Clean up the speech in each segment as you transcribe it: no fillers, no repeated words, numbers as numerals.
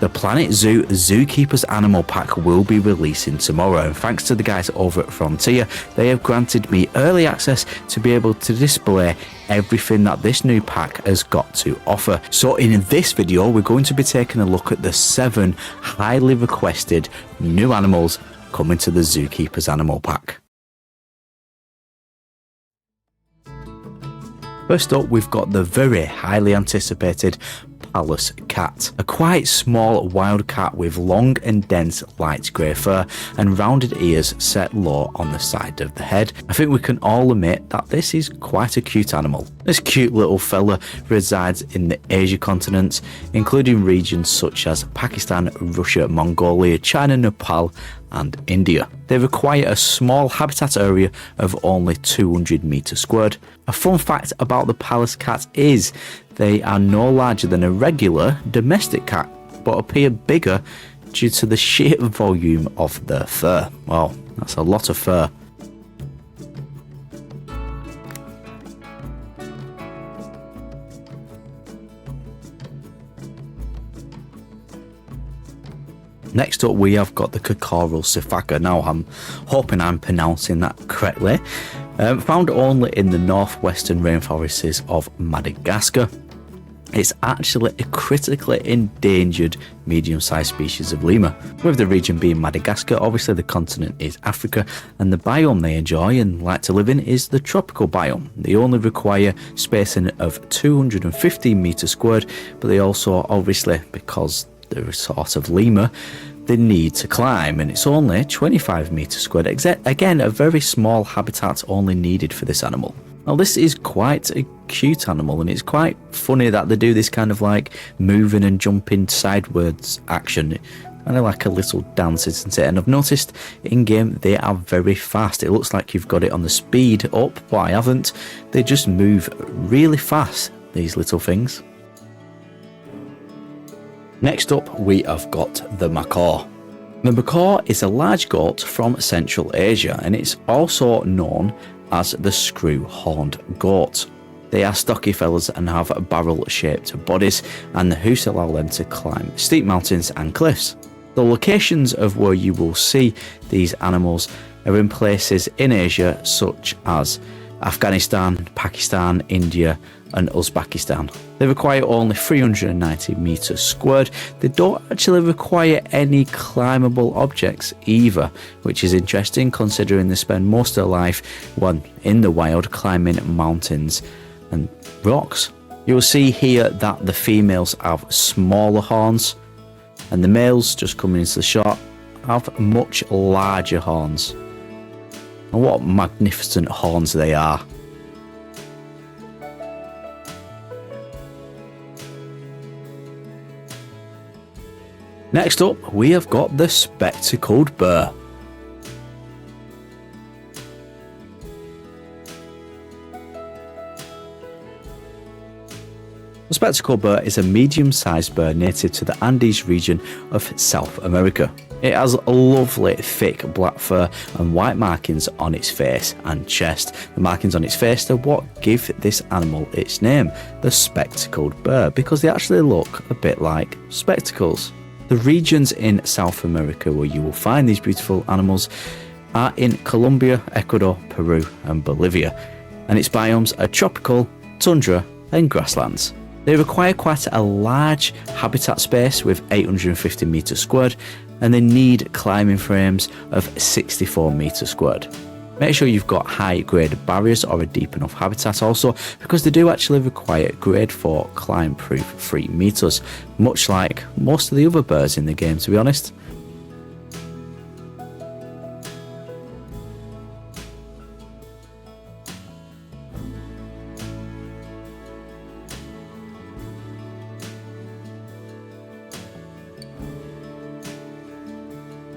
The Planet Zoo Zookeepers Animal Pack will be releasing tomorrow, and thanks to the guys over at Frontier, they have granted me early access to be able to display everything that this new pack has got to offer. So in this video, we're going to be taking a look at the 7 highly requested new animals coming to the Zookeepers Animal Pack. First up, we've got the very highly anticipated Pallas Cat, a quite small wild cat with long and dense light grey fur and rounded ears set low on the side of the head. I think we can all admit that this is quite a cute animal. This cute little fella resides in the Asia continent, including regions such as Pakistan, Russia, Mongolia, China, Nepal and India. They require a small habitat area of only 200 meters squared. A fun fact about the Pallas cat is they are no larger than a regular domestic cat, but appear bigger due to the sheer volume of their fur. Well, that's a lot of fur. Next up, we have got the Coquerels Sifaka. Now, I'm hoping I'm pronouncing that correctly. Found only in the northwestern rainforests of Madagascar. It's actually a critically endangered medium-sized species of lemur. With the region being Madagascar, obviously the continent is Africa, and the biome they enjoy and like to live in is the tropical biome. They only require spacing of 215 meters squared, but they also, obviously, because they're a sort of lemur, they need to climb, and it's only 25 meters squared. Again, a very small habitat only needed for this animal. Now, this is quite a cute animal, and it's quite funny that they do this kind of like moving and jumping sideways action, kind of like a little dance, isn't it? And I've noticed in game they are very fast. It looks like you've got it on the speed up, but I haven't. They just move really fast, these little things. Next up, we have got the Markhor. The Markhor is a large goat from Central Asia, and it's also known as the screw-horned goat. They are stocky fellas and have barrel-shaped bodies, and the hoofs allow them to climb steep mountains and cliffs. The locations of where you will see these animals are in places in Asia such as Afghanistan, Pakistan, India and Uzbekistan. They require only 390 meters squared. They don't actually require any climbable objects either, which is interesting considering they spend most of their life in the wild climbing mountains and rocks. You'll see here that the females have smaller horns and the males, just coming into the shot, have much larger horns. And what magnificent horns they are. Next up, we have got the spectacled bear. The spectacled bear is a medium-sized bird native to the Andes region of South America. It has lovely thick black fur and white markings on its face and chest. The markings on its face are what give this animal its name, the spectacled bear, because they actually look a bit like spectacles. The regions in South America where you will find these beautiful animals are in Colombia, Ecuador, Peru and Bolivia, and its biomes are tropical, tundra and grasslands. They require quite a large habitat space with 850 meters squared, and they need climbing frames of 64 meters squared. Make sure you've got high grade barriers or a deep enough habitat also, because they do actually require grade 4 climb proof 3 meters, much like most of the other birds in the game, to be honest.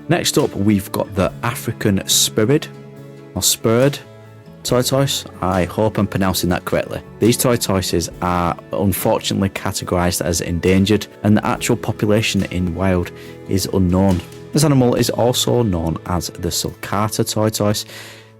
Next up, we've got the African Spurred or Spurred tortoise. I hope I'm pronouncing that correctly. These tortoises are unfortunately categorised as endangered, and the actual population in wild is unknown. This animal is also known as the sulcata tortoise,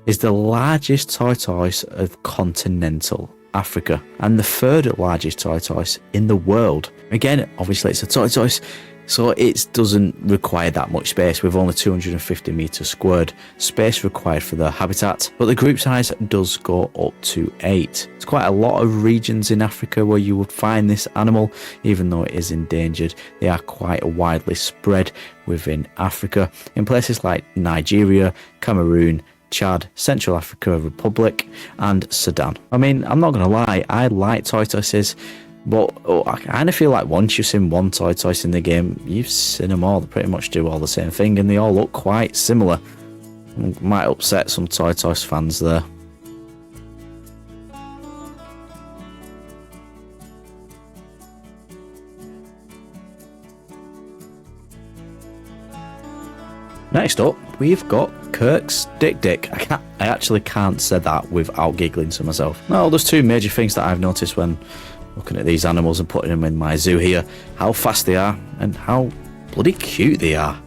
is the largest tortoise of continental Africa and the third largest tortoise in the world. Again, obviously it's a tortoise, So it doesn't require that much space, with only 250 meters squared space required for the habitat, but the group size does go up to 8. It's quite a lot of regions in Africa where you would find this animal. Even though it is endangered, they are quite widely spread within Africa, in places like Nigeria, Cameroon, Chad, Central Africa Republic and Sudan. I mean, I'm not going to lie, I like tortoises, but I kind of feel like once you've seen one tortoise in the game, you've seen them all. They pretty much do all the same thing and they all look quite similar. Might upset some tortoise fans there. Next up, we've got Kirks Dik Dik. I actually can't say that without giggling to myself. Now, there's two major things that I've noticed when looking at these animals and putting them in my zoo here: how fast they are and how bloody cute they are.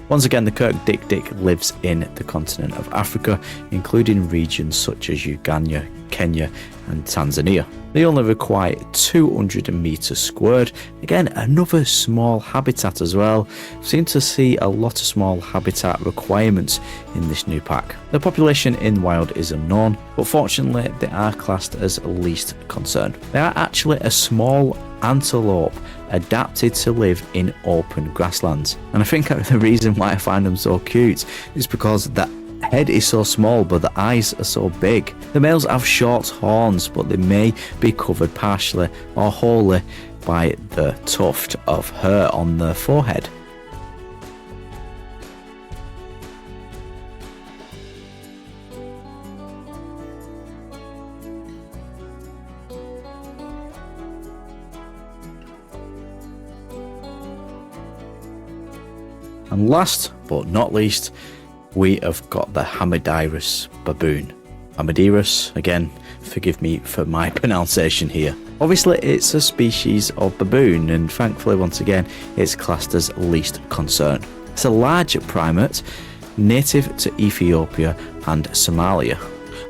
Once again, the Kirks Dik Dik lives in the continent of Africa, including regions such as Uganda, Kenya and Tanzania. They only require 200 meters squared. Again, another small habitat as well. Seem to see a lot of small habitat requirements in this new pack. The population in wild is unknown, but fortunately they are classed as least concern. They are actually a small antelope adapted to live in open grasslands. And I think the reason why I find them so cute is because the head is so small but the eyes are so big. The males have short horns, but they may be covered partially or wholly by the tuft of hair on their forehead. And last but not least, we have got the Hamadryras Baboon. Hamadryras, again, forgive me for my pronunciation here. Obviously, it's a species of baboon, and thankfully, once again, it's classed as least concern. It's a large primate, native to Ethiopia and Somalia.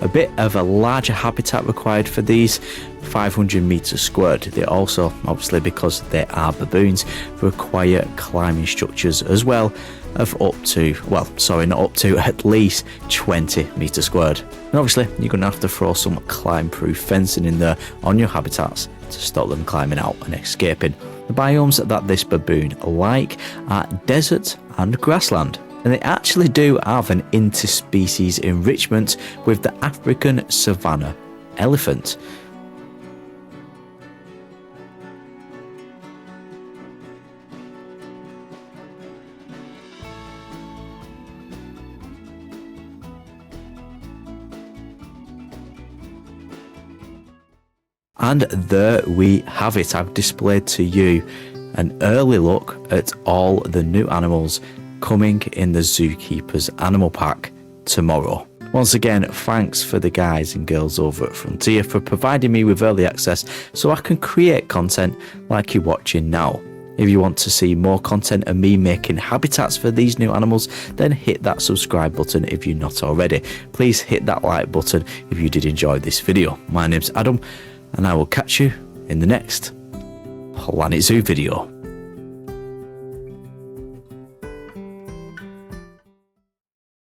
A bit of a larger habitat required for these, 500 meters squared. They also, obviously because they are baboons, require climbing structures as well of at least 20 meters squared. And obviously you're going to have to throw some climb-proof fencing in there on your habitats to stop them climbing out and escaping. The biomes that this baboon like are desert and grassland. And they actually do have an interspecies enrichment with the African savanna elephant. And there we have it. I've displayed to you an early look at all the new animals coming in the Zookeepers animal pack tomorrow. Once again, thanks for the guys and girls over at Frontier for providing me with early access so I can create content like you're watching now. If you want to see more content of me making habitats for these new animals, then hit that subscribe button if you're not already. Please hit that like button if you did enjoy this video. My name's Adam, and I will catch you in the next Planet Zoo video.